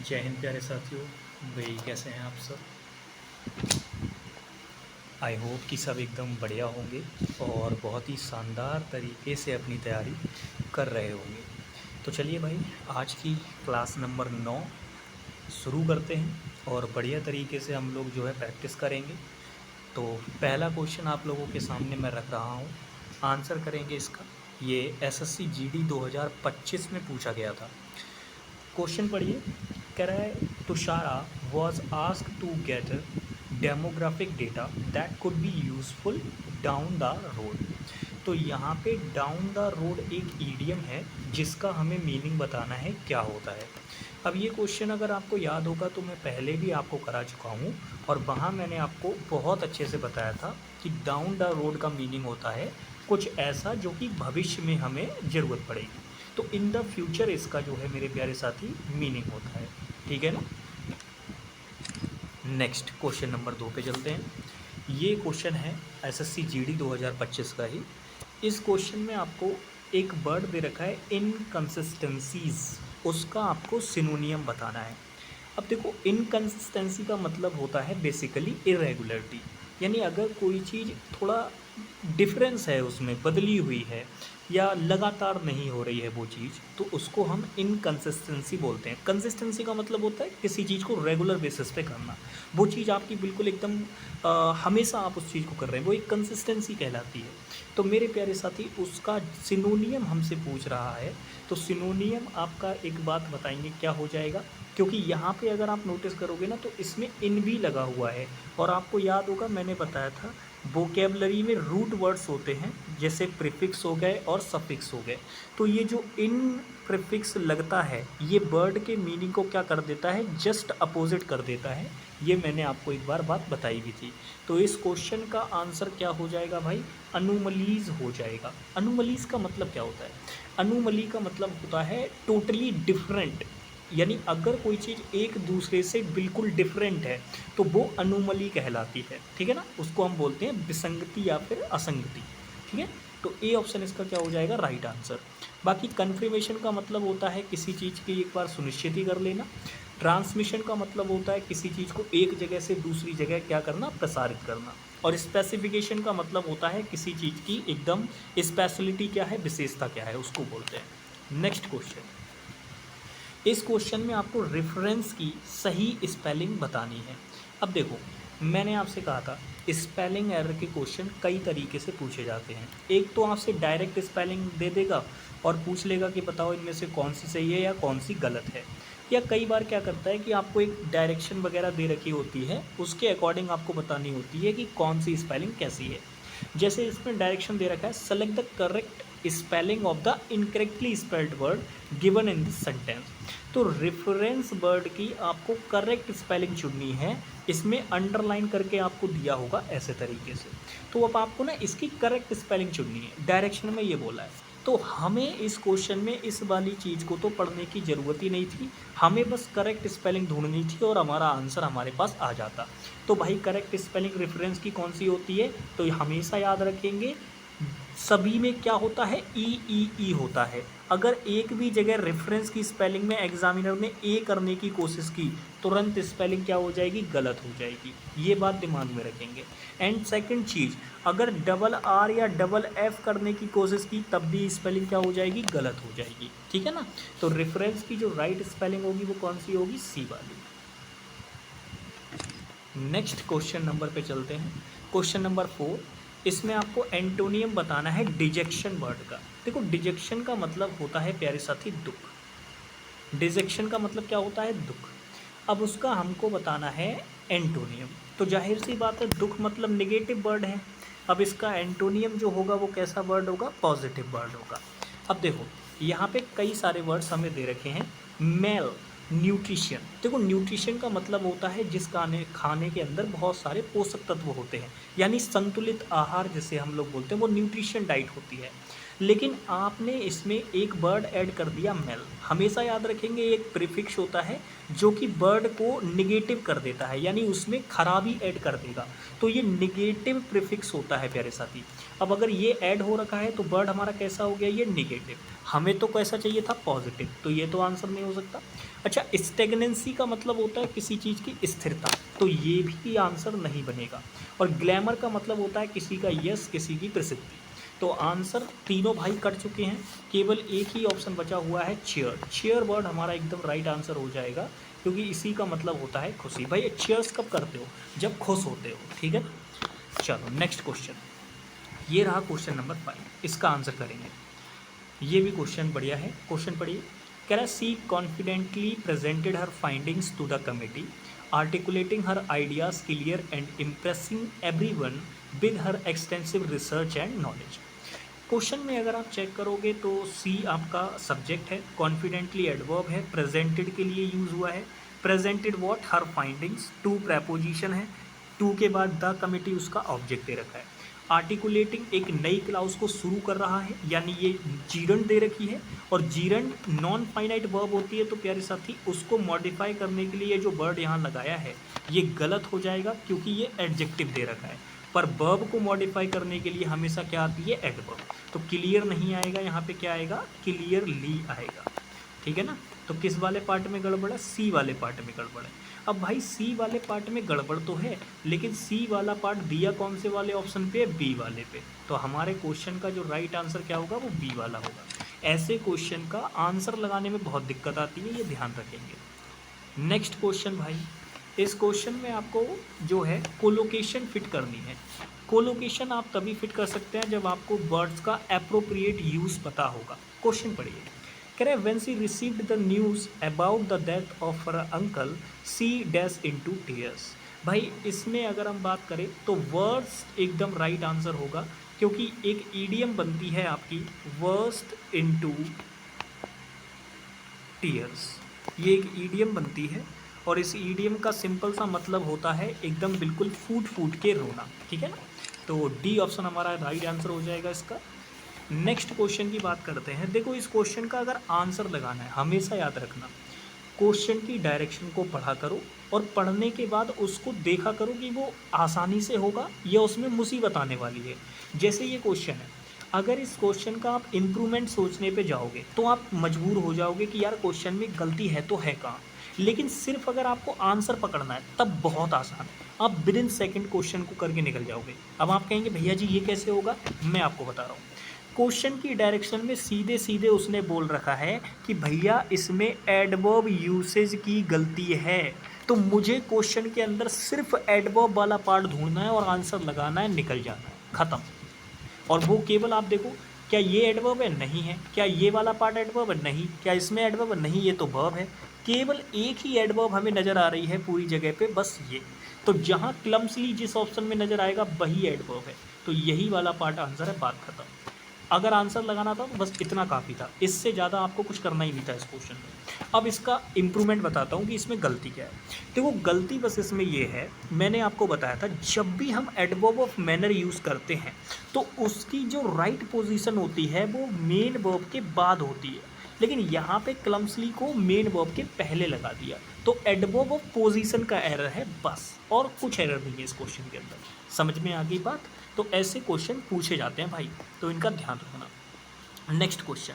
जय हिंद प्यारे साथियों। भाई कैसे हैं आप सब? आई होप कि सब एकदम बढ़िया होंगे और बहुत ही शानदार तरीके से अपनी तैयारी कर रहे होंगे। तो चलिए भाई, आज की क्लास नंबर 9 शुरू करते हैं और बढ़िया तरीके से हम लोग जो है प्रैक्टिस करेंगे। तो पहला क्वेश्चन आप लोगों के सामने मैं रख रहा हूँ, आंसर करेंगे इसका। ये एसएससी जीडी 2025 में पूछा गया था। क्वेश्चन पढ़िए। कह रहा है Tushara was ask to gather demographic data that could be useful down the road. तो यहाँ पे डाउन द रोड एक ईडियम है जिसका हमें मीनिंग बताना है क्या होता है। अब ये क्वेश्चन अगर आपको याद होगा तो मैं पहले भी आपको करा चुका हूँ और वहाँ मैंने आपको बहुत अच्छे से बताया था कि डाउन द रोड का मीनिंग होता है कुछ ऐसा जो कि भविष्य में हमें ज़रूरत पड़ेगी। तो इन द फ्यूचर इसका जो है मेरे प्यारे साथी मीनिंग होता है। ठीक है ना। नेक्स्ट क्वेश्चन नंबर 2 पे चलते हैं। ये क्वेश्चन है एसएससी जीडी 2025 का ही। इस क्वेश्चन में आपको एक वर्ड दे रखा है इनकंसिस्टेंसीज, उसका आपको सिनोनियम बताना है। अब देखो, इनकंसिस्टेंसी का मतलब होता है बेसिकली इरेगुलरिटी, यानी अगर कोई चीज़ थोड़ा डिफरेंस है, उसमें बदली हुई है या लगातार नहीं हो रही है वो चीज़, तो उसको हम इनकंसिस्टेंसी बोलते हैं। कंसिस्टेंसी का मतलब होता है किसी चीज़ को रेगुलर बेसिस पे करना। वो चीज़ आपकी बिल्कुल एकदम हमेशा आप उस चीज़ को कर रहे हैं, वो एक कंसिस्टेंसी कहलाती है। तो मेरे प्यारे साथी, उसका सिनोनियम हमसे पूछ रहा है। तो सिनोनियम आपका एक बात बताएंगे क्या हो जाएगा, क्योंकि यहाँ पे अगर आप नोटिस करोगे ना तो इसमें इन भी लगा हुआ है। और आपको याद होगा मैंने बताया था वोकेबलरी में रूट वर्ड्स होते हैं, जैसे प्रीफिक्स हो गए और सफिक्स हो गए। तो ये जो इन प्रीफिक्स लगता है ये वर्ड के मीनिंग को क्या कर देता है, जस्ट अपोजिट कर देता है। ये मैंने आपको एक बार बात बताई भी थी। तो इस क्वेश्चन का आंसर क्या हो जाएगा भाई, अनुमलीज हो जाएगा। अनुमलीज का मतलब क्या होता है? अनुमली का मतलब होता है टोटली डिफरेंट, यानी अगर कोई चीज़ एक दूसरे से बिल्कुल डिफरेंट है तो वो अनुमली कहलाती है। ठीक है ना, उसको हम बोलते हैं विसंगति या फिर असंगति। ठीक है, तो ए ऑप्शन इसका क्या हो जाएगा, राइट आंसर। बाकी कन्फर्मेशन का मतलब होता है किसी चीज़ की एक बार सुनिश्चित कर लेना। ट्रांसमिशन का मतलब होता है किसी चीज़ को एक जगह से दूसरी जगह क्या करना, प्रसारित करना। और स्पेसिफिकेशन का मतलब होता है किसी चीज़ की एकदम स्पेशलिटी क्या है, विशेषता क्या है, उसको बोलते हैं। Next question. इस क्वेश्चन में आपको रेफरेंस की सही स्पेलिंग बतानी है। अब देखो, मैंने आपसे कहा था स्पेलिंग एरर के क्वेश्चन कई तरीके से पूछे जाते हैं। एक तो आपसे डायरेक्ट स्पेलिंग दे देगा और पूछ लेगा कि बताओ इनमें से कौन सी सही है या कौन सी गलत है। या कई बार क्या करता है कि आपको एक डायरेक्शन वगैरह दे रखी होती है, उसके अकॉर्डिंग आपको बतानी होती है कि कौन सी स्पेलिंग कैसी है। जैसे इसमें डायरेक्शन दे रखा है, select the correct spelling of the incorrectly spelled word given in this sentence. तो रेफरेंस वर्ड की आपको करेक्ट स्पेलिंग चुननी है। इसमें अंडरलाइन करके आपको दिया होगा ऐसे तरीके से। तो अब आपको ना इसकी करेक्ट स्पेलिंग चुननी है, डायरेक्शन में ये बोला है। तो हमें इस क्वेश्चन में इस वाली चीज़ को तो पढ़ने की ज़रूरत ही नहीं थी, हमें बस करेक्ट स्पेलिंग ढूंढनी थी और हमारा आंसर हमारे पास आ जाता। तो भाई करेक्ट स्पेलिंग रेफरेंस की कौन सी होती है, तो हमेशा याद रखेंगे सभी में क्या होता है, ई होता है। अगर एक भी जगह रेफरेंस की स्पेलिंग में एग्जामिनर ने ए करने की कोशिश की, तुरंत स्पेलिंग क्या हो जाएगी, गलत हो जाएगी। ये बात दिमाग में रखेंगे। एंड सेकंड चीज़, अगर डबल आर या डबल एफ करने की कोशिश की तब भी स्पेलिंग क्या हो जाएगी, गलत हो जाएगी। ठीक है ना। तो रेफरेंस की जो राइट स्पेलिंग होगी वो कौन सी होगी, सी वाली। नेक्स्ट क्वेश्चन नंबर पे चलते हैं। Question number 4। इसमें आपको एंटोनियम बताना है डिजेक्शन वर्ड का। देखो, डिजेक्शन का मतलब होता है प्यारे साथी दुख। डिजेक्शन का मतलब क्या होता है, दुख। अब उसका हमको बताना है एंटोनियम। तो जाहिर सी बात है, दुख मतलब नेगेटिव वर्ड है। अब इसका एंटोनियम जो होगा वो कैसा वर्ड होगा, पॉजिटिव वर्ड होगा। अब देखो, यहाँ पे कई सारे वर्ड्स हमें दे रखे हैं। Mail, nutrition. देखो, न्यूट्रिशन का मतलब होता है जिस खाने के अंदर बहुत सारे पोषक तत्व होते हैं, यानी संतुलित आहार जिसे हम लोग बोलते हैं, वो न्यूट्रिशन डाइट होती है। लेकिन आपने इसमें एक वर्ड ऐड कर दिया मेल। हमेशा याद रखेंगे एक प्रीफिक्स होता है जो कि वर्ड को निगेटिव कर देता है, यानी उसमें खराबी ऐड कर देगा, तो ये निगेटिव प्रीफिक्स होता है प्यारे साथी। अब अगर ये ऐड हो रखा है तो वर्ड हमारा कैसा हो गया, ये निगेटिव। हमें तो कैसा चाहिए था, पॉजिटिव, तो ये तो आंसर नहीं हो सकता। अच्छा, स्टेगनेंसी का मतलब होता है किसी चीज़ की स्थिरता, तो ये भी आंसर नहीं बनेगा। और ग्लैमर का मतलब होता है किसी का यश, किसी की प्रसिद्धि। तो आंसर तीनों भाई कट चुके हैं, केवल एक ही ऑप्शन बचा हुआ है चेयर। चेयर वर्ड हमारा एकदम राइट आंसर हो जाएगा, क्योंकि इसी का मतलब होता है खुशी। भाई चेयर्स कब करते हो, जब खुश होते हो, ठीक है। चलो नेक्स्ट क्वेश्चन, ये रहा क्वेश्चन नंबर 5, इसका आंसर करेंगे। ये भी क्वेश्चन बढ़िया है, क्वेश्चन पढ़िए। कह रहा she confidently presented her findings to the committee, articulating her ideas clear and impressing everyone with her extensive research and knowledge. Question में अगर आप चेक करोगे तो सी आपका सब्जेक्ट है, कॉन्फिडेंटली एडवर्ब है, प्रेजेंटेड के लिए यूज़ हुआ है। Presented what, her findings, to preposition है, टू के बाद द कमिटी उसका ऑब्जेक्ट दे रखा है। आर्टिकुलेटिंग एक नई क्लाउज को शुरू कर रहा है, यानी ये जीरंड दे रखी है, और जीरंड नॉन फाइनाइट वर्ब होती है, तो प्यारे साथी उसको मॉडिफाई करने के लिए जो वर्ड यहाँ लगाया है ये गलत हो जाएगा, क्योंकि ये एडजेक्टिव दे रखा है। पर वर्ब को मॉडिफाई करने के लिए हमेशा क्या आती है, एडवर्ब। तो क्लियर नहीं आएगा, यहाँ पे क्या आएगा, क्लियरली आएगा, ठीक है ना। तो किस वाले पार्ट में गड़बड़ है, सी वाले पार्ट में गड़बड़ है। अब भाई सी वाले पार्ट में गड़बड़ तो है, लेकिन सी वाला पार्ट दिया कौन से वाले ऑप्शन पे, बी वाले पे। तो हमारे क्वेश्चन का जो राइट आंसर क्या होगा, वो बी वाला होगा। ऐसे क्वेश्चन का आंसर लगाने में बहुत दिक्कत आती है, ये ध्यान रखेंगे। नेक्स्ट क्वेश्चन भाई, इस क्वेश्चन में आपको जो है कोलोकेशन फिट करनी है। कोलोकेशन आप तभी फिट कर सकते हैं जब आपको वर्ड्स का एप्रोप्रिएट यूज़ पता होगा। क्वेश्चन पढ़िए, कह रहे when she received the news about the death of her uncle she dash into tears. भाई इसमें अगर हम बात करें तो वर्ड्स एकदम राइट आंसर होगा, क्योंकि एक ईडियम बनती है आपकी वर्स्ट इनटू टीयर्स। ये एक ईडियम बनती है, और इस ईडियम का सिंपल सा मतलब होता है एकदम बिल्कुल फूट फूट के रोना, ठीक है ना। तो डी ऑप्शन हमारा राइट आंसर हो जाएगा इसका। नेक्स्ट क्वेश्चन की बात करते हैं। देखो इस क्वेश्चन का अगर आंसर लगाना है, हमेशा याद रखना क्वेश्चन की डायरेक्शन को पढ़ा करो, और पढ़ने के बाद उसको देखा करो कि वो आसानी से होगा या उसमें मुसीबत आने वाली है। जैसे ये क्वेश्चन है, अगर इस क्वेश्चन का आप इम्प्रूवमेंट सोचने पे जाओगे तो आप मजबूर हो जाओगे कि यार क्वेश्चन में गलती है तो है कहाँ। लेकिन सिर्फ अगर आपको आंसर पकड़ना है तब बहुत आसान है, आप विद इन सेकेंड क्वेश्चन को करके निकल जाओगे। अब आप कहेंगे भैया जी ये कैसे होगा, मैं आपको बता रहा हूँ। क्वेश्चन की डायरेक्शन में सीधे सीधे उसने बोल रखा है कि भैया इसमें एडवर्ब यूसेज की गलती है, तो मुझे क्वेश्चन के अंदर सिर्फ एडवर्ब वाला पार्ट ढूंढना है और आंसर लगाना है, निकल जाना है, ख़त्म। और वो केवल आप देखो, क्या ये एडवर्ब है, नहीं है। क्या ये वाला पार्ट एडवर्ब है, नहीं। क्या इसमें एडवर्ब है, नहीं, ये तो वर्ब है। केवल एक ही एडवर्ब हमें नज़र आ रही है पूरी जगह पे, बस ये। तो जहाँ क्लम्सली जिस ऑप्शन में नज़र आएगा वही एडवर्ब है, तो यही वाला पार्ट आंसर है, बात खत्म। अगर आंसर लगाना था तो बस इतना काफ़ी था, इससे ज़्यादा आपको कुछ करना ही नहीं था इस क्वेश्चन में। अब इसका इम्प्रूवमेंट बताता हूँ कि इसमें गलती क्या है। देखो गलती बस इसमें ये है, मैंने आपको बताया था जब भी हम एडवर्ब ऑफ मैनर यूज़ करते हैं तो उसकी जो राइट पोजीशन होती है वो मेन वर्ब के बाद होती है, लेकिन यहाँ पे क्लम्सली को मेन वर्ब के पहले लगा दिया, तो एडवर्ब ऑफ पोजीशन का एरर है बस, और कुछ एरर नहीं है इस क्वेश्चन के अंदर। समझ में आ गई बात। तो ऐसे क्वेश्चन पूछे जाते हैं भाई, तो इनका ध्यान रखना। नेक्स्ट क्वेश्चन,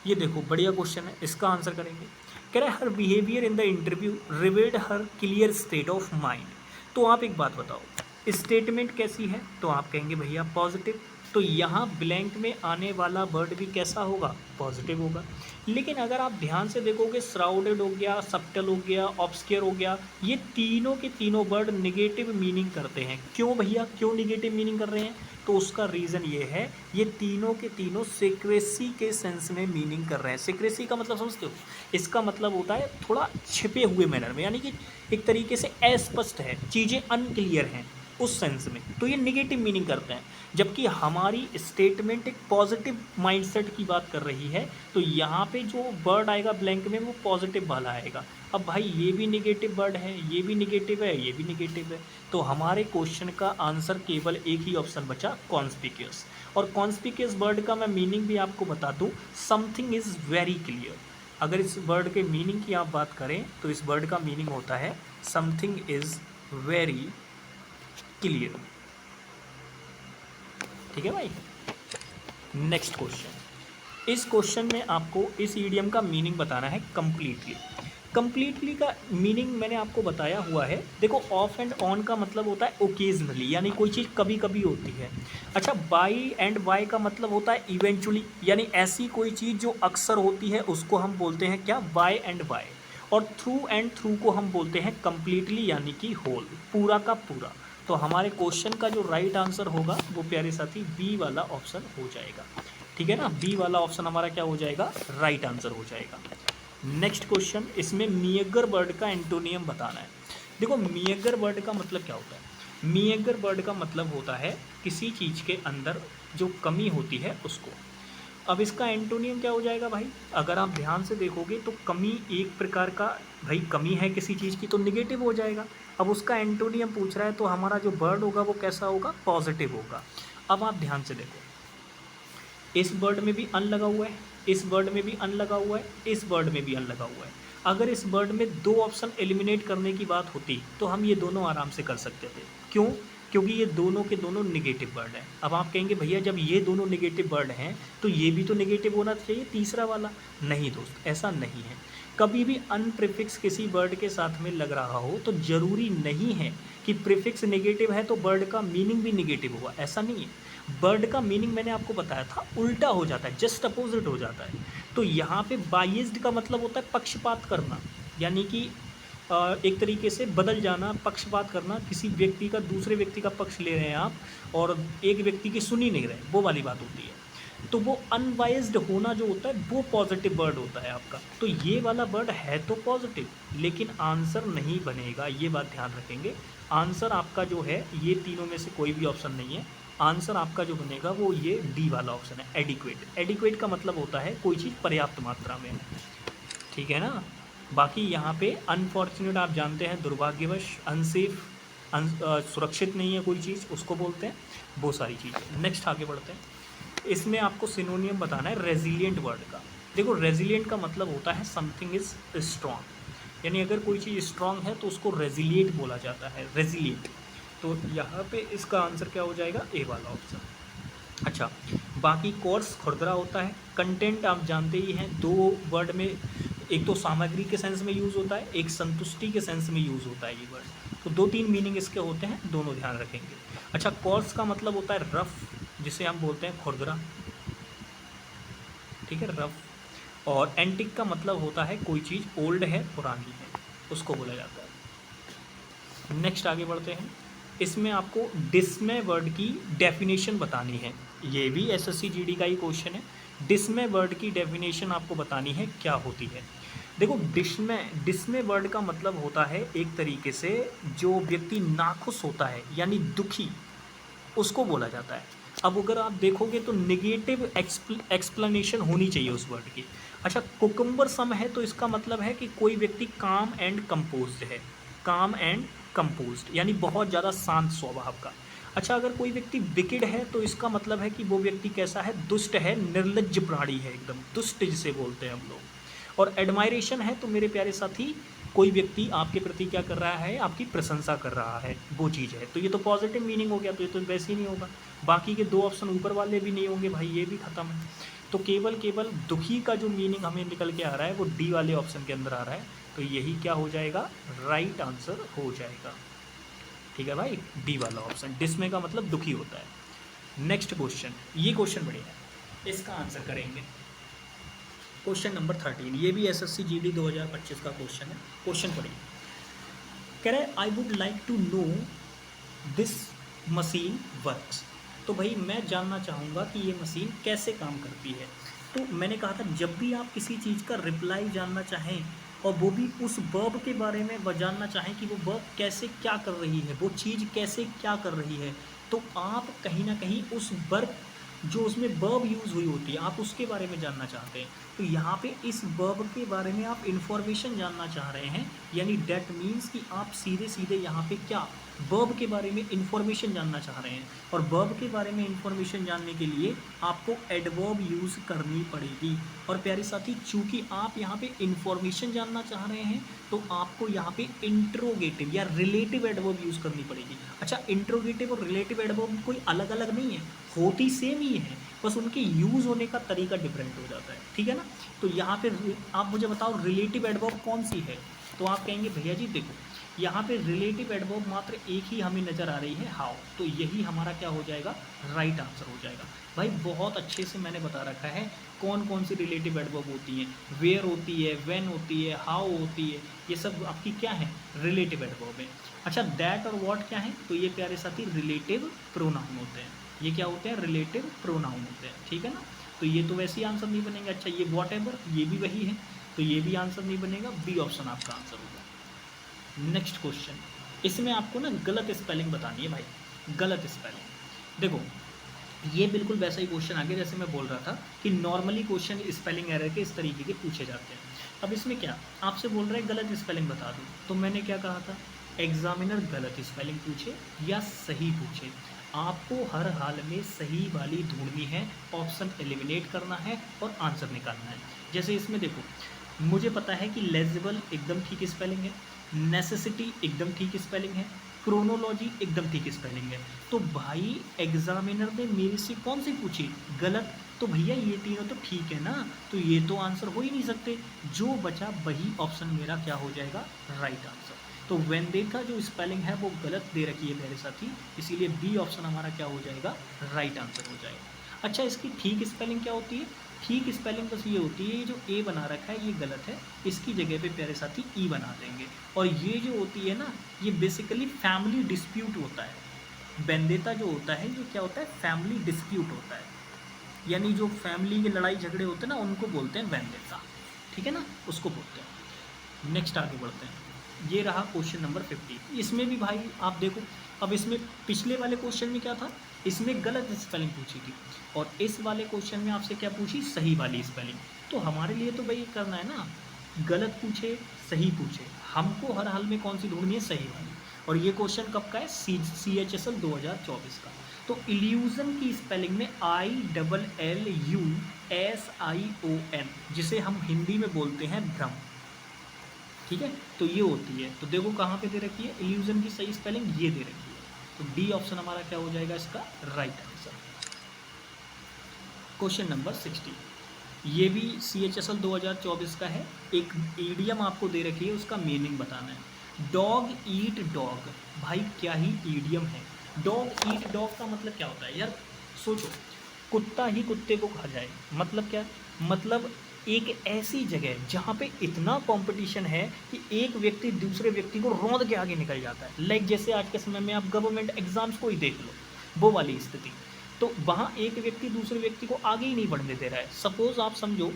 ये देखो बढ़िया क्वेश्चन है, इसका आंसर करेंगे। कह रहा है her behaviour in the interview revealed her clear state of mind. तो आप एक बात बताओ, स्टेटमेंट कैसी है, तो आप कहेंगे भैया पॉजिटिव। तो यहाँ ब्लैंक में आने वाला वर्ड भी कैसा होगा, पॉजिटिव होगा। लेकिन अगर आप ध्यान से देखोगे, श्राउडेड हो गया, सब्टल हो गया, ऑब्सक्योर हो गया, ये तीनों के तीनों वर्ड निगेटिव मीनिंग करते हैं। क्यों भैया, क्यों निगेटिव मीनिंग कर रहे हैं, तो उसका रीज़न ये है, ये तीनों के तीनों सीक्रेसी के सेंस में मीनिंग कर रहे हैं। सीक्रेसी का मतलब समझते हो, इसका मतलब होता है थोड़ा छिपे हुए मैनर में, यानी कि एक तरीके से अस्पष्ट है, चीज़ें अनक्लियर हैं। उस सेंस में, तो ये निगेटिव मीनिंग करते हैं। जबकि हमारी स्टेटमेंट एक पॉजिटिव माइंडसेट की बात कर रही है, तो यहाँ पे जो वर्ड आएगा ब्लैंक में वो पॉजिटिव वाला आएगा। अब भाई ये भी निगेटिव वर्ड है, ये भी निगेटिव है, ये भी निगेटिव है, तो हमारे क्वेश्चन का आंसर केवल एक ही ऑप्शन बचा, कॉन्स्पिक्यूअस। और कॉन्स्पिक्यूअस वर्ड का मैं मीनिंग भी आपको बता दूँ, समथिंग इज़ वेरी क्लियर। अगर इस वर्ड के मीनिंग की आप बात करें तो इस वर्ड का मीनिंग होता है समथिंग इज़ वेरी क्लियर। ठीक है भाई। नेक्स्ट क्वेश्चन, इस क्वेश्चन में आपको इस ईडियम का मीनिंग बताना है कंप्लीटली। कंप्लीटली का मीनिंग मैंने आपको बताया हुआ है। देखो, ऑफ एंड ऑन का मतलब होता है ओकेजनली, यानी कोई चीज़ कभी कभी होती है। अच्छा, बाई एंड वाई का मतलब होता है इवेंचुअली, यानी ऐसी कोई चीज़ जो अक्सर होती है उसको हम बोलते हैं क्या, बाय एंड वाई। और थ्रू एंड थ्रू को हम बोलते हैं कंप्लीटली, यानी कि होल, पूरा का पूरा। तो हमारे क्वेश्चन का जो राइट आंसर होगा वो प्यारे साथी बी वाला ऑप्शन हो जाएगा। ठीक है ना, बी वाला ऑप्शन हमारा क्या हो जाएगा, राइट आंसर हो जाएगा। नेक्स्ट क्वेश्चन, इसमें मियगर वर्ड का एंटोनियम बताना है। देखो, मियगर वर्ड का मतलब क्या होता है, मियगर वर्ड का मतलब होता है किसी चीज़ के अंदर जो कमी होती है उसको। अब इसका एंटोनियम क्या हो जाएगा भाई, अगर आप ध्यान से देखोगे तो कमी एक प्रकार का, भाई कमी है किसी चीज़ की तो निगेटिव हो जाएगा। अब उसका एंटोनियम पूछ रहा है तो हमारा जो वर्ड होगा वो कैसा होगा, पॉजिटिव होगा। अब आप ध्यान से देखो, इस वर्ड में भी अन लगा हुआ है, इस वर्ड में भी अन लगा हुआ है, इस वर्ड में भी अन लगा हुआ है। अगर इस वर्ड में दो ऑप्शन एलिमिनेट करने की बात होती तो हम ये दोनों आराम से कर सकते थे। क्यों, क्योंकि ये दोनों के दोनों निगेटिव वर्ड हैं। अब आप कहेंगे भैया जब ये दोनों निगेटिव वर्ड हैं तो ये भी तो निगेटिव होना चाहिए तीसरा वाला। नहीं दोस्त, ऐसा नहीं है। कभी भी अन प्रीफिक्स किसी वर्ड के साथ में लग रहा हो तो ज़रूरी नहीं है कि प्रीफिक्स नेगेटिव है तो वर्ड का मीनिंग भी नेगेटिव होगा, ऐसा नहीं है। वर्ड का मीनिंग मैंने आपको बताया था उल्टा हो जाता है, जस्ट अपोजिट हो जाता है। तो यहाँ पे बाइज्ड का मतलब होता है पक्षपात करना, यानी कि एक तरीके से बदल जाना, पक्षपात करना, किसी व्यक्ति का दूसरे व्यक्ति का पक्ष ले रहे हैं आप और एक व्यक्ति की सुन ही नहीं रहे, वो वाली बात होती है। तो वो अनबाइज्ड होना जो होता है वो पॉजिटिव वर्ड होता है आपका। तो ये वाला वर्ड है तो पॉजिटिव, लेकिन आंसर नहीं बनेगा, ये बात ध्यान रखेंगे। आंसर आपका जो है ये तीनों में से कोई भी ऑप्शन नहीं है। आंसर आपका जो बनेगा वो ये डी वाला ऑप्शन है, एडिक्वेट। एडिक्वेट का मतलब होता है कोई चीज़ पर्याप्त मात्रा में। ठीक है ना। बाकी यहाँ पे अनफॉर्चुनेट आप जानते हैं, दुर्भाग्यवश, अनसेफ, सुरक्षित नहीं है कोई चीज़, उसको बोलते हैं, वो सारी चीज़ें। नेक्स्ट आगे बढ़ते हैं। इसमें आपको सिनोनियम बताना है रेजिलिएंट वर्ड का। देखो, रेजिलिएंट का मतलब होता है समथिंग इज़ स्ट्रॉन्ग, यानी अगर कोई चीज़ स्ट्रॉन्ग है तो उसको रेजिलिएंट बोला जाता है, रेजिलिएंट। तो यहाँ पे इसका आंसर क्या हो जाएगा, ए वाला ऑप्शन। अच्छा, बाकी कोर्स खुरदरा होता है। कंटेंट आप जानते ही हैं, दो वर्ड में, एक तो सामग्री के सेंस में यूज़ होता है, एक संतुष्टि के सेंस में यूज़ होता है ये वर्ड। तो दो तीन मीनिंग इसके होते हैं, दोनों ध्यान रखेंगे। अच्छा, कोर्स का मतलब होता है रफ़, जिसे हम बोलते हैं खुरदरा। ठीक है, रफ़। और एंटिक का मतलब होता है कोई चीज़ ओल्ड है, पुरानी है, उसको बोला जाता है। नेक्स्ट आगे बढ़ते हैं। इसमें आपको डिस्मे वर्ड की डेफिनेशन बतानी है। ये भी एसएससी जीडी का ही क्वेश्चन है। डिस्मे वर्ड की डेफिनेशन आपको बतानी है क्या होती है। देखो, डिस्मे वर्ड का मतलब होता है एक तरीके से जो व्यक्ति नाखुश होता है यानी दुखी, उसको बोला जाता है। अब अगर आप देखोगे तो निगेटिव एक्सप्लेनेशन होनी चाहिए उस वर्ड की। अच्छा, कुकुम्बर सम है तो इसका मतलब है कि कोई व्यक्ति काम एंड कंपोज्ड है, काम एंड कंपोज्ड यानी बहुत ज़्यादा शांत स्वभाव का। अच्छा, अगर कोई व्यक्ति विकेड है तो इसका मतलब है कि वो व्यक्ति कैसा है, दुष्ट है, निर्लज्ज प्राणी है, एकदम दुष्ट जिसे बोलते हैं हम लोग। और एडमायरेशन है तो मेरे प्यारे साथी कोई व्यक्ति आपके प्रति क्या कर रहा है, आपकी प्रशंसा कर रहा है, वो चीज़ है। तो ये तो पॉजिटिव मीनिंग हो गया, तो ये तो वैसे ही नहीं होगा। बाकी के दो ऑप्शन ऊपर वाले भी नहीं होंगे भाई, ये भी ख़त्म है। तो केवल दुखी का जो मीनिंग हमें निकल के आ रहा है वो डी वाले ऑप्शन के अंदर आ रहा है। तो यही क्या हो जाएगा, राइट आंसर हो जाएगा। ठीक है भाई, डी वाला ऑप्शन। डिस्मे का मतलब दुखी होता है। नेक्स्ट क्वेश्चन, ये क्वेश्चन बढ़िया है, इसका आंसर करेंगे। क्वेश्चन नंबर 13, ये भी एसएससी जीडी 2025 का क्वेश्चन है। क्वेश्चन पढ़िए, कह रहे I would like to know this machine works. तो भाई मैं जानना चाहूँगा कि ये मशीन कैसे काम करती है। तो मैंने कहा था जब भी आप किसी चीज़ का रिप्लाई जानना चाहें और वो भी उस वर्ब के बारे में वो जानना चाहें कि वो वर्ब कैसे क्या कर रही है, वो चीज़ कैसे क्या कर रही है, तो आप कहीं ना कहीं उस वर्ब जो उसमें वर्ब यूज़ हुई होती है आप उसके बारे में जानना चाहते हैं। तो यहाँ पे इस वर्ब के बारे में आप इन्फॉर्मेशन जानना चाह रहे हैं, यानी डैट मीन्स कि आप सीधे सीधे यहाँ पे क्या वर्ब के बारे में इन्फॉर्मेशन जानना चाह रहे हैं। और वर्ब के बारे में इन्फॉर्मेशन जानने के लिए आपको एडवर्ब यूज़ करनी पड़ेगी। और प्यारे साथी, चूंकि आप यहाँ पे इन्फॉर्मेशन जानना चाह रहे हैं तो आपको यहाँ पे इंट्रोगेटिव या रिलेटिव एडवर्ब यूज़ करनी पड़ेगी। अच्छा, इंट्रोगेटिव और रिलेटिव एडवर्ब कोई अलग अलग नहीं है, होती सेम ही है, बस उनके यूज़ होने का तरीका डिफरेंट हो जाता है, ठीक है ना। तो यहाँ पे आप मुझे बताओ रिलेटिव एडवर्ब कौन सी है, तो आप कहेंगे भैया जी देखो यहाँ पे रिलेटिव एडवर्ब मात्र एक ही हमें नज़र आ रही है, हाउ, तो यही हमारा क्या हो जाएगा, राइट आंसर हो जाएगा। भाई बहुत अच्छे से मैंने बता रखा है कौन कौन सी रिलेटिव एडवर्ब होती हैं, वेयर होती है, व्हेन होती है, हाउ होती है, ये सब आपकी क्या है, रिलेटिव एडवर्ब है। अच्छा, दैट और व्हाट क्या है, तो ये प्यारे साथी रिलेटिव प्रोनाउन होते हैं, ये क्या होते हैं, रिलेटिव प्रोनाउन होते हैं, ठीक है ना। तो ये तो वैसे ही आंसर नहीं बनेगा। अच्छा, ये वॉट एवर, ये भी वही है, तो ये भी आंसर नहीं बनेगा, बी ऑप्शन आपका आंसर होगा। नेक्स्ट क्वेश्चन, इसमें आपको ना गलत स्पेलिंग बतानी है भाई, गलत स्पेलिंग। देखो ये बिल्कुल वैसा ही क्वेश्चन आ गया जैसे मैं बोल रहा था कि नॉर्मली क्वेश्चन स्पेलिंग एरर के इस तरीके के पूछे जाते हैं। अब इसमें क्या आपसे बोल रहा है गलत स्पेलिंग बता दो, तो मैंने क्या कहा था, एग्जामिनर गलत स्पेलिंग पूछे या सही पूछे, आपको हर हाल में सही वाली ढूंढनी है, ऑप्शन एलिमिनेट करना है और आंसर निकालना है। जैसे इसमें देखो, मुझे पता है कि लेजिबल एकदम ठीक स्पेलिंग है, नेसेसिटी एकदम ठीक स्पेलिंग है, क्रोनोलॉजी एकदम ठीक स्पेलिंग है, तो भाई एग्जामिनर ने मेरे से कौन सी पूछी, गलत, तो भैया ये तीनों तो ठीक है ना, तो ये तो आंसर हो ही नहीं सकते, जो बचा वही ऑप्शन मेरा क्या हो जाएगा, राइट आंसर। तो वेंडेटा जो स्पेलिंग है वो गलत दे रखी है मेरे साथी, इसीलिए बी ऑप्शन हमारा क्या हो जाएगा, राइट आंसर हो जाएगा। अच्छा, इसकी ठीक स्पेलिंग क्या होती है, ठीक स्पेलिंग बस ये होती है, ये जो ए बना रखा है ये गलत है, इसकी जगह पे प्यारे साथी ई बना देंगे। और ये जो होती है ना, ये बेसिकली फैमिली डिस्प्यूट होता है, वेंडेटा जो होता है ये क्या होता है, फैमिली डिस्प्यूट होता है, यानी जो फैमिली के लड़ाई झगड़े होते हैं ना उनको बोलते हैं वेंडेटा, ठीक है ना, उसको बोलते हैं। नेक्स्ट आगे बढ़ते हैं, ये रहा क्वेश्चन नंबर 50। इसमें भी भाई आप देखो, अब इसमें पिछले वाले क्वेश्चन में क्या था, इसमें गलत स्पेलिंग पूछी थी और इस वाले क्वेश्चन में आपसे क्या पूछी, सही वाली स्पेलिंग। तो हमारे लिए तो भाई करना है ना, गलत पूछे सही पूछे, हमको हर हाल में कौन सी ढूंढनी है, सही वाली। और ये क्वेश्चन कब का है, CHSL 2024 का। तो इल्यूजन की स्पेलिंग में ILLUSION, जिसे हम हिंदी में बोलते हैं भ्रम, ठीक है, तो ये होती है। तो देखो कहाँ पे दे रखी है, इल्यूजन की सही स्पेलिंग ये दे रखी है, तो डी ऑप्शन हमारा क्या हो जाएगा इसका, राइट आंसर। क्वेश्चन नंबर 60, ये भी CHSL 2024 का है, एक ईडियम आपको दे रखी है, उसका मीनिंग बताना है। डॉग ईट डॉग, भाई क्या ही ईडियम है, डॉग ईट डॉग का मतलब क्या होता है यार, सोचो, कुत्ता ही कुत्ते को खा जाए, मतलब क्या, मतलब एक ऐसी जगह जहाँ पे इतना कंपटीशन है कि एक व्यक्ति दूसरे व्यक्ति को रौंद के आगे निकल जाता है, लाइक जैसे आज के समय में आप गवर्नमेंट एग्जाम्स को ही देख लो, वो वाली स्थिति। तो वहाँ एक व्यक्ति दूसरे व्यक्ति को आगे ही नहीं बढ़ने दे रहा है। सपोज़ आप समझो,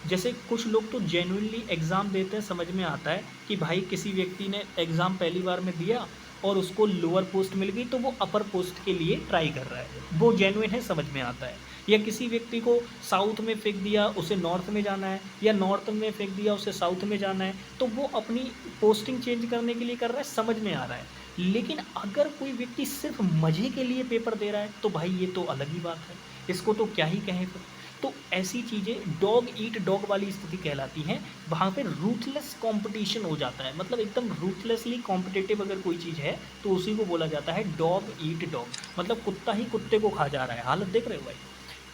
जैसे कुछ लोग तो जेन्युइनली एग्ज़ाम देते हैं, समझ में आता है कि भाई किसी व्यक्ति ने एग्ज़ाम पहली बार में दिया और उसको लोअर पोस्ट मिल गई तो वो अपर पोस्ट के लिए ट्राई कर रहा है, वो जेन्युइन है, समझ में आता है। या किसी व्यक्ति को साउथ में फेंक दिया, उसे नॉर्थ में जाना है, या नॉर्थ में फेंक दिया, उसे साउथ में जाना है, तो वो अपनी पोस्टिंग चेंज करने के लिए कर रहा है, समझ में आ रहा है। लेकिन अगर कोई व्यक्ति सिर्फ मज़े के लिए पेपर दे रहा है तो भाई ये तो अलग ही बात है, इसको तो क्या ही कहें फिर। तो ऐसी चीज़ें डॉग ईट डॉग वाली स्थिति कहलाती हैं, वहाँ पे रूथलेस कंपटीशन हो जाता है, मतलब एकदम रूथलेसली कॉम्पिटिटिव अगर कोई चीज़ है तो उसी को बोला जाता है डॉग ईट डॉग, मतलब कुत्ता ही कुत्ते को खा जा रहा है, हालत देख रहे हो भाई।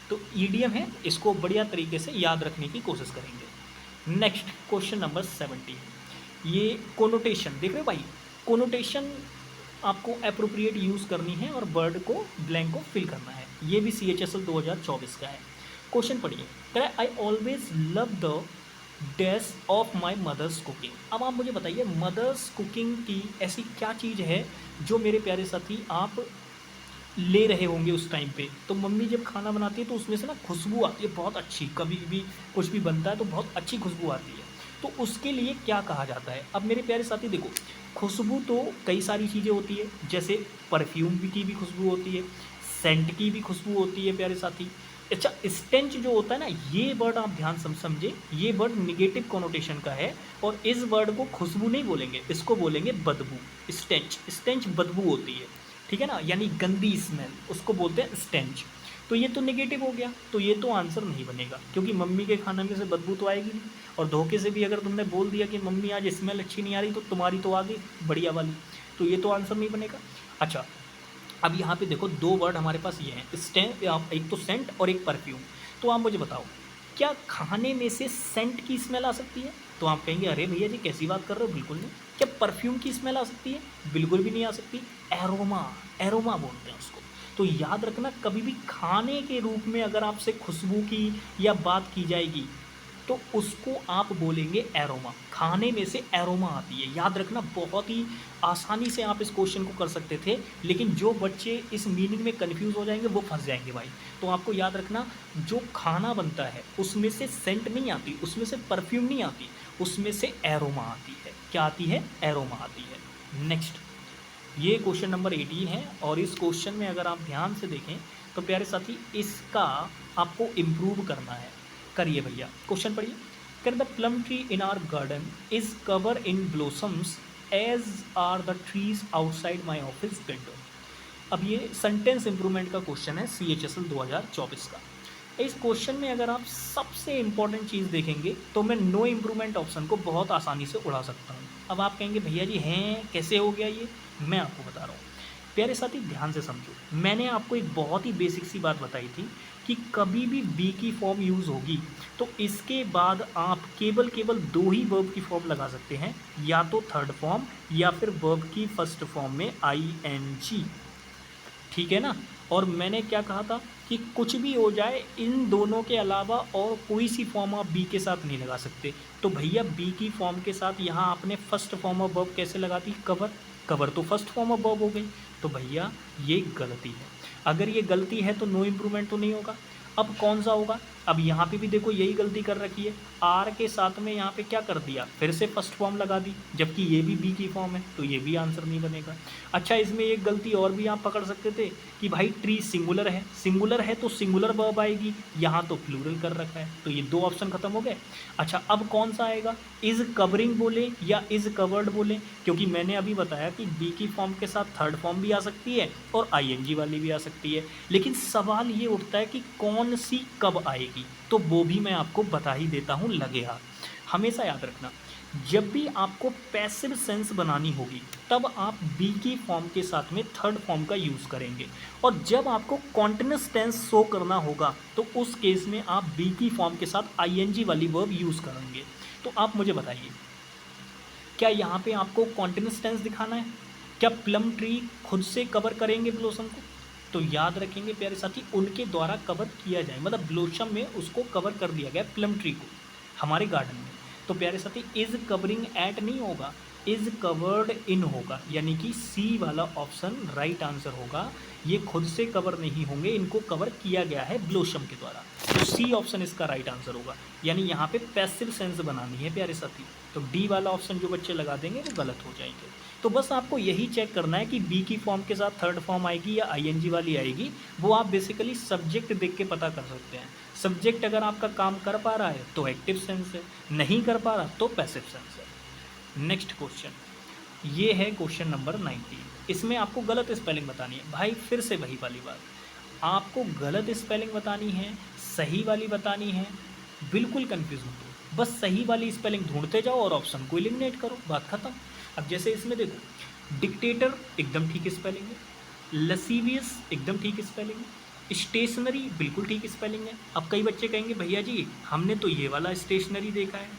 तो ईडियम है, इसको बढ़िया तरीके से याद रखने की कोशिश करेंगे। नेक्स्ट क्वेश्चन नंबर 70, ये कोनोटेशन देख रहे हो भाई, कोनोटेशन आपको अप्रोप्रिएट यूज़ करनी है और वर्ड को ब्लैंक को फिल करना है, ये भी CHSL 2024 का है। क्वेश्चन पढ़िए, कह रहा है I always love the dash of my mother's cooking. अब आप मुझे बताइए मदर्स कुकिंग की ऐसी क्या चीज़ है जो मेरे प्यारे साथी आप ले रहे होंगे उस टाइम पे। तो मम्मी जब खाना बनाती है तो उसमें से ना खुशबू आती है बहुत अच्छी, कभी भी कुछ भी बनता है तो बहुत अच्छी खुशबू आती है। तो उसके लिए क्या कहा जाता है? अब मेरे प्यारे साथी देखो, खुशबू तो कई सारी चीज़ें होती है, जैसे परफ्यूम भी की भी खुशबू होती है, सेंट की भी खुशबू होती है प्यारे साथी। अच्छा, स्टेंच जो होता है ना, ये वर्ड आप ध्यान समझे, ये वर्ड निगेटिव कॉनोटेशन का है और इस वर्ड को खुशबू नहीं बोलेंगे, इसको बोलेंगे बदबू। स्टेंच, स्टेंच बदबू होती है, ठीक है ना, यानी गंदी स्मेल, उसको बोलते हैं स्टेंच। तो ये तो नेगेटिव हो गया, तो ये तो आंसर नहीं बनेगा, क्योंकि मम्मी के खाने में से बदबू तो आएगी नहीं। और धोखे से भी अगर तुमने बोल दिया कि मम्मी आज स्मेल अच्छी नहीं आ रही, तो तुम्हारी तो आ गई बढ़िया वाली, तो ये तो आंसर नहीं बनेगा। अच्छा, अब यहाँ पे देखो दो वर्ड हमारे पास ये हैं, एक तो सेंट और एक परफ्यूम। तो आप मुझे बताओ, क्या खाने में से सेंट की स्मेल आ सकती है? तो आप कहेंगे अरे भैया जी कैसी बात कर रहे हो, बिल्कुल नहीं। क्या परफ्यूम की स्मेल आ सकती है? बिल्कुल भी नहीं आ सकती। एरोमा, एरोमा बोलते हैं उसको। तो याद रखना, कभी भी खाने के रूप में अगर आपसे खुशबू की या बात की जाएगी, तो उसको आप बोलेंगे एरोमा। खाने में से एरोमा आती है, याद रखना। बहुत ही आसानी से आप इस क्वेश्चन को कर सकते थे, लेकिन जो बच्चे इस मीनिंग में कंफ्यूज हो जाएंगे वो फंस जाएंगे भाई। तो आपको याद रखना, जो खाना बनता है उसमें से सेंट नहीं आती, उसमें से परफ्यूम नहीं आती, उसमें से एरोमा आती है। क्या आती है? एरोमा आती है। नेक्स्ट, ये क्वेश्चन नंबर 18 है और इस क्वेश्चन में अगर आप ध्यान से देखें तो प्यारे साथी, इसका आपको इम्प्रूव करना है। करिए भैया, क्वेश्चन पढ़िए। कर the plum tree in our garden is cover in blossoms as are the trees outside my office window. अब ये सेंटेंस इंप्रूवमेंट का क्वेश्चन है, CHSL 2024 का। इस क्वेश्चन में अगर आप सबसे इंपॉर्टेंट चीज़ देखेंगे तो मैं नो इम्प्रूवमेंट ऑप्शन को बहुत आसानी से उड़ा सकता हूँ। अब आप कहेंगे भैया जी हैं कैसे हो गया ये, मैं आपको बता रहा हूँ। प्यारे साथी ध्यान से समझो, मैंने आपको एक बहुत ही बेसिक सी बात बताई थी कि कभी भी बी की फॉर्म यूज़ होगी तो इसके बाद आप केवल दो ही वर्ब की फॉर्म लगा सकते हैं, या तो थर्ड फॉर्म या फिर वर्ब की फर्स्ट फॉर्म में ING, ठीक है ना। और मैंने क्या कहा था कि कुछ भी हो जाए, इन दोनों के अलावा और कोई सी फॉर्म आप बी के साथ नहीं लगा सकते। तो भैया बी की फॉर्म के साथ यहाँ आपने फर्स्ट फॉर्म ऑफ वर्ब कैसे लगा दी? कवर। कवर तो फर्स्ट फॉर्म ऑफ वर्ब हो गई, तो भैया ये गलती है। अगर ये गलती है तो नो इम्प्रूवमेंट तो नहीं होगा। अब कौन सा होगा? अब यहाँ पे भी देखो यही गलती कर रखी है, आर के साथ में यहाँ पे क्या कर दिया, फिर से फर्स्ट फॉर्म लगा दी, जबकि ये भी बी की फॉर्म है, तो ये भी आंसर नहीं बनेगा। अच्छा, इसमें एक गलती और भी आप पकड़ सकते थे कि भाई ट्री सिंगुलर है, सिंगुलर है तो सिंगुलर वर्ब आएगी, यहाँ तो प्लूरल कर रखा है, तो ये दो ऑप्शन खत्म हो गए। अच्छा, अब कौन सा आएगा? इज़ कवरिंग बोले या इज़ कवर्ड बोले, क्योंकि मैंने अभी बताया कि बी की फॉर्म के साथ थर्ड फॉर्म भी आ सकती है और ING वाली भी आ सकती है, लेकिन सवाल ये उठता है कि कौन सी कब आएगी, तो वो भी मैं आपको बता ही देता हूँ लगे हाथ। हमेशा याद रखना, जब भी आपको पैसिव सेंस बनानी होगी तब आप बी की फॉर्म के साथ में थर्ड फॉर्म का यूज़ करेंगे, और जब आपको कॉन्टिन्यूअस टेंस शो करना होगा तो उस केस में आप बी की फॉर्म के साथ ING वाली वर्ब यूज़ करेंगे। तो आप मुझे बताइए, क्या यहाँ पे आपको कॉन्टिन्यूअस टेंस दिखाना है? क्या प्लम ट्री खुद से कवर करेंगे ब्लोसम को? तो याद रखेंगे प्यारे साथी, उनके द्वारा कवर किया जाए, मतलब ब्लोसम में उसको कवर कर दिया गया प्लम ट्री को हमारे गार्डन में। तो प्यारे साथी, इज़ कवरिंग एट नहीं होगा, इज़ कवर्ड इन होगा, यानी कि सी वाला ऑप्शन राइट आंसर होगा। ये खुद से कवर नहीं होंगे, इनको कवर किया गया है ब्लोसम के द्वारा, तो सी ऑप्शन इसका राइट आंसर होगा। यानी यहाँ पे पैसिव सेंस बनानी है प्यारे साथी, तो डी वाला ऑप्शन जो बच्चे लगा देंगे वो गलत हो जाएंगे। तो बस आपको यही चेक करना है कि बी की फॉर्म के साथ थर्ड फॉर्म आएगी या ING वाली आएगी, वो आप बेसिकली सब्जेक्ट देख के पता कर सकते हैं। सब्जेक्ट अगर आपका काम कर पा रहा है तो एक्टिव सेंस है, नहीं कर पा रहा तो पैसिव सेंस है। नेक्स्ट क्वेश्चन, ये है क्वेश्चन नंबर 19। इसमें आपको गलत स्पेलिंग बतानी है भाई, फिर से वही वाली बात, आपको गलत स्पेलिंग बतानी है, सही वाली बतानी है, बिल्कुल कन्फ्यूज मत हो, बस सही वाली स्पेलिंग ढूंढते जाओ और ऑप्शन को एलिमिनेट करो, बात खत्म। अब जैसे इसमें देखो, डिक्टेटर एकदम ठीक स्पेलिंग है, लसीवियस एकदम ठीक स्पेलिंग है, स्टेशनरी बिल्कुल ठीक स्पेलिंग है। अब कई बच्चे कहेंगे भैया जी हमने तो ये वाला स्टेशनरी देखा है,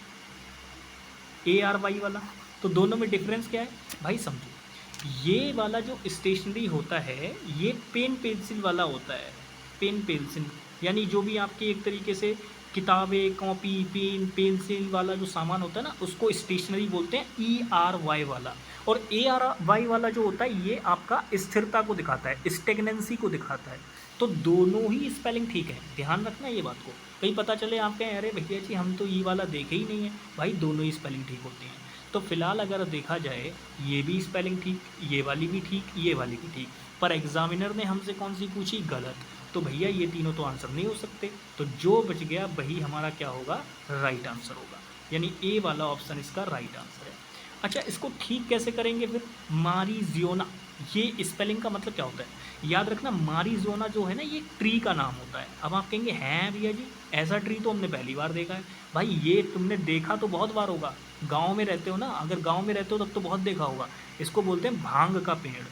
ARY वाला, तो दोनों में डिफरेंस क्या है भाई समझो। ये वाला जो स्टेशनरी होता है ये पेन पेंसिल वाला होता है, पेन पेंसिल, यानी जो भी आपकी एक तरीके से किताबें, कॉपी, पेन, पेंसिल वाला जो सामान होता है ना, उसको स्टेशनरी बोलते हैं, ERY वाला। और ARY वाला जो होता है ये आपका स्थिरता को दिखाता है, स्टेगनेंसी को दिखाता है। तो दोनों ही स्पेलिंग ठीक है, ध्यान रखना ये बात को। कहीं पता चले आप कहें अरे भैया जी हम तो ये वाला देखे ही नहीं है, भाई दोनों ही स्पेलिंग ठीक होती हैं। तो फिलहाल अगर देखा जाए ये भी स्पेलिंग ठीक, ये वाली भी ठीक, ये वाली भी ठीक, पर एग्जामिनर ने हमसे कौन सी पूछी, गलत। तो भैया ये तीनों तो आंसर नहीं हो सकते, तो जो बच गया वही हमारा क्या होगा, राइट आंसर होगा। यानी ए वाला ऑप्शन इसका राइट आंसर है। अच्छा इसको ठीक कैसे करेंगे फिर, मारीजियोना, ये स्पेलिंग का मतलब क्या होता है, याद रखना मारीजोना जो है ना ये ट्री का नाम होता है। अब आप कहेंगे हैं भैया जी ऐसा ट्री तो हमने पहली बार देखा है। भाई ये तुमने देखा तो बहुत बार होगा, गांव में रहते हो ना, अगर गांव में रहते हो तब तो बहुत देखा होगा। इसको बोलते हैं भांग का पेड़,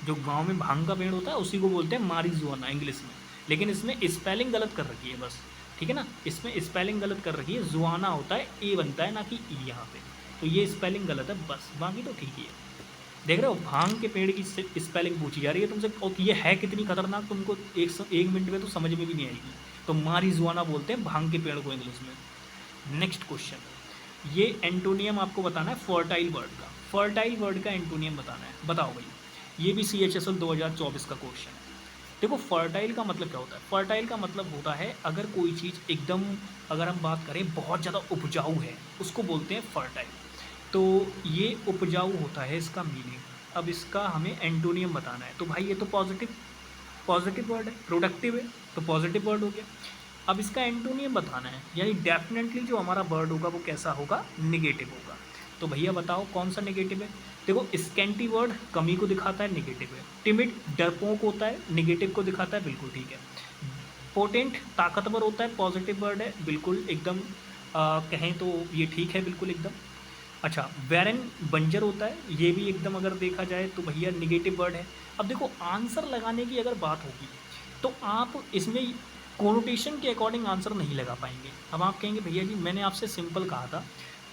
जो गांव में भांग का पेड़ होता है उसी को बोलते हैं मारीजुआना इंग्लिश में। लेकिन इसमें स्पेलिंग गलत कर रखी है बस, ठीक है ना, इसमें स्पेलिंग गलत कर रखी है, जुआना होता है ए बनता है ना कि ई यहाँ पे, तो ये स्पेलिंग गलत है बस, बाकी तो ठीक ही है। देख रहे हो भांग के पेड़ की स्पेलिंग पूछी जा रही है तुमसे, और ये है कितनी खतरनाक, तुमको एक मिनट में तो समझ में भी नहीं आएगी। तो मारीजुआना बोलते हैं भांग के पेड़ को इंग्लिश में। नेक्स्ट क्वेश्चन, ये एंटोनियम आपको बताना है फर्टाइल वर्ड का, फर्टाइल वर्ड का एंटोनियम बताना है, बताओ भाई। ये भी CHSL 2024 का क्वेश्चन है। देखो फर्टाइल का मतलब क्या होता है, फर्टाइल का मतलब होता है अगर कोई चीज़ एकदम, अगर हम बात करें बहुत ज़्यादा उपजाऊ है उसको बोलते हैं फर्टाइल। तो ये उपजाऊ होता है इसका मीनिंग। अब इसका हमें एंटोनियम बताना है, तो भाई ये तो पॉजिटिव, पॉजिटिव वर्ड है, प्रोडक्टिव है तो पॉजिटिव वर्ड हो गया। अब इसका एंटोनियम बताना है, यानी डेफिनेटली जो हमारा वर्ड होगा वो कैसा होगा, निगेटिव होगा। तो भैया बताओ कौन सा नेगेटिव है। देखो स्कैंटी वर्ड कमी को दिखाता है, नेगेटिव है। टिमिड डरपोक होता है, नेगेटिव को दिखाता है, बिल्कुल ठीक है। पोटेंट ताकतवर होता है, पॉजिटिव वर्ड है, बिल्कुल एकदम कहें तो ये ठीक है बिल्कुल एकदम। अच्छा बैरन बंजर होता है, ये भी एकदम अगर देखा जाए तो भैया निगेटिव वर्ड है। अब देखो आंसर लगाने की अगर बात होगी तो आप इसमें कोनोटेशन के अकॉर्डिंग आंसर नहीं लगा पाएंगे। अब आप कहेंगे भैया जी मैंने आपसे सिंपल कहा था,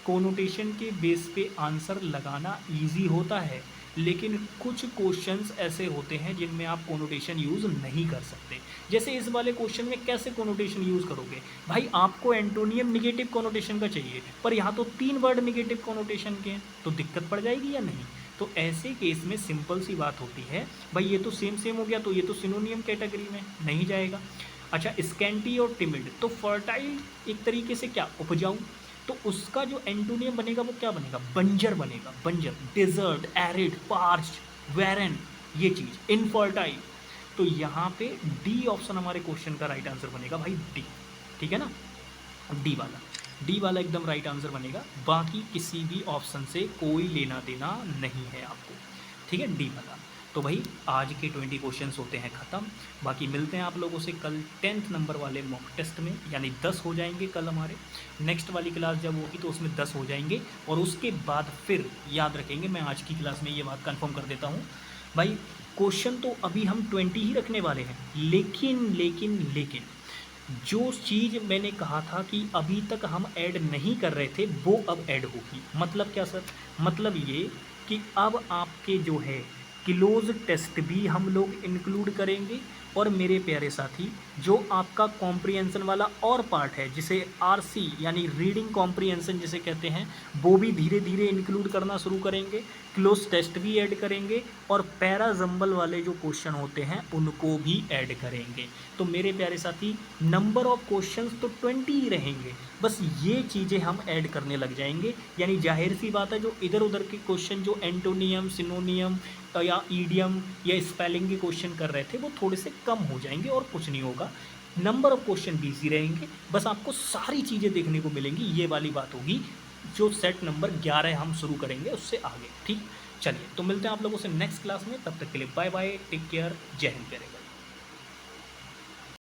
कोनोटेशन के बेस पे आंसर लगाना इजी होता है, लेकिन कुछ क्वेश्चंस ऐसे होते हैं जिनमें आप कोनोटेशन यूज़ नहीं कर सकते। जैसे इस वाले क्वेश्चन में कैसे कोनोटेशन यूज़ करोगे, भाई आपको एंटोनियम निगेटिव कोनोटेशन का चाहिए, पर यहाँ तो 3 वर्ड निगेटिव कोनोटेशन के हैं, तो दिक्कत पड़ जाएगी या नहीं। तो ऐसे केस में सिंपल सी बात होती है, भाई ये तो सेम सेम हो गया, तो ये तो सिनोनियम कैटेगरी में नहीं जाएगा। अच्छा स्कैंटी और टिमिड, तो फर्टाइल एक तरीके से क्या, उपजाऊ, तो उसका जो एंटोनियम बनेगा वो क्या बनेगा, बंजर बनेगा, बंजर, डेजर्ट, एरिड, पार्च्ड, वैरन, ये चीज़ इनफर्टाइल। तो यहाँ पे डी ऑप्शन हमारे क्वेश्चन का राइट आंसर बनेगा भाई, डी, ठीक है ना, डी वाला एकदम राइट आंसर बनेगा। बाकी किसी भी ऑप्शन से कोई लेना देना नहीं है आपको, ठीक है, डी वाला। तो भाई आज के 20 क्वेश्चंस होते हैं ख़त्म। बाकी मिलते हैं आप लोगों से कल 10th नंबर वाले मॉक टेस्ट में, यानी 10 हो जाएंगे कल हमारे। नेक्स्ट वाली क्लास जब होगी तो उसमें 10 हो जाएंगे, और उसके बाद फिर याद रखेंगे, मैं आज की क्लास में ये बात कंफर्म कर देता हूँ भाई, क्वेश्चन तो अभी हम 20 ही रखने वाले हैं, लेकिन जो चीज़ मैंने कहा था कि अभी तक हम ऐड नहीं कर रहे थे वो अब ऐड होगी। मतलब क्या सर, मतलब ये कि अब आपके जो है क्लोज टेस्ट भी हम लोग इंक्लूड करेंगे, और मेरे प्यारे साथी जो आपका कॉम्प्रिहेंशन वाला और पार्ट है जिसे RC यानी रीडिंग कॉम्प्रिहेंशन जिसे कहते हैं, वो भी धीरे धीरे इंक्लूड करना शुरू करेंगे, क्लोज टेस्ट भी ऐड करेंगे, और पैराजम्बल वाले जो क्वेश्चन होते हैं उनको भी ऐड करेंगे। तो मेरे प्यारे साथी नंबर ऑफ क्वेश्चंस तो 20 ही रहेंगे, बस ये चीज़ें हम ऐड करने लग जाएंगे। यानी जाहिर सी बात है जो इधर उधर के क्वेश्चन जो एंटोनियम, सिनोनियम या ईडियम या स्पेलिंग के क्वेश्चन कर रहे थे वो थोड़े से कम हो जाएंगे, और कुछ नहीं होगा। नंबर ऑफ क्वेश्चन भी इजी रहेंगे, बस आपको सारी चीज़ें देखने को मिलेंगी, ये वाली बात होगी जो सेट नंबर 11 हम शुरू करेंगे उससे आगे। ठीक, चलिए तो मिलते हैं आप लोगों से नेक्स्ट क्लास में, तब तक के लिए बाय बाय, टेक केयर, जय हिंद प्यारे।